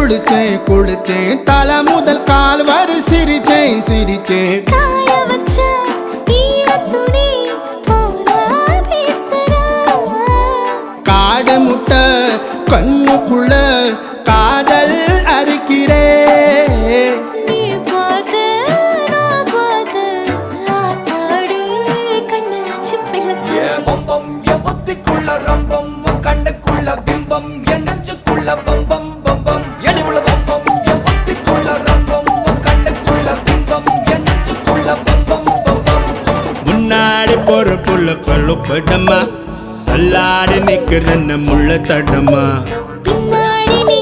குளிச்சேன் குளிச்சேன் தலை முதல் கால் வரை சிரிச்சேன் சிரிச்சேன் காய வச்ச ஈரத்துணி போல பேசுற காடு முட்டை கண்ணுக்குள்ள காதல் அறுக்கிறே நீ பார்த்து நான் பார்த்து ஆத்தாடி கண்ணாச்சு பிள்ளை பம்பம் என் புத்திக்குள்ள ரம்பம் உன் கண்ணுக்குள்ள பிம்பம் என் நெஞ்சுக்குள்ள பம்பம் பம்பம் எலிவுள்ள பம்பம் என் புத்திக்குள்ள ரம்பம் உன் கண்ணுக்குள்ள பிம்பம் என் நெஞ்சுக்குள்ள பம்பம் பம்பம் முன்னாடி போற புள்ள கல்லுப்படமா தள்ளாடி நிக்கிறன்ன முள்ள தடமா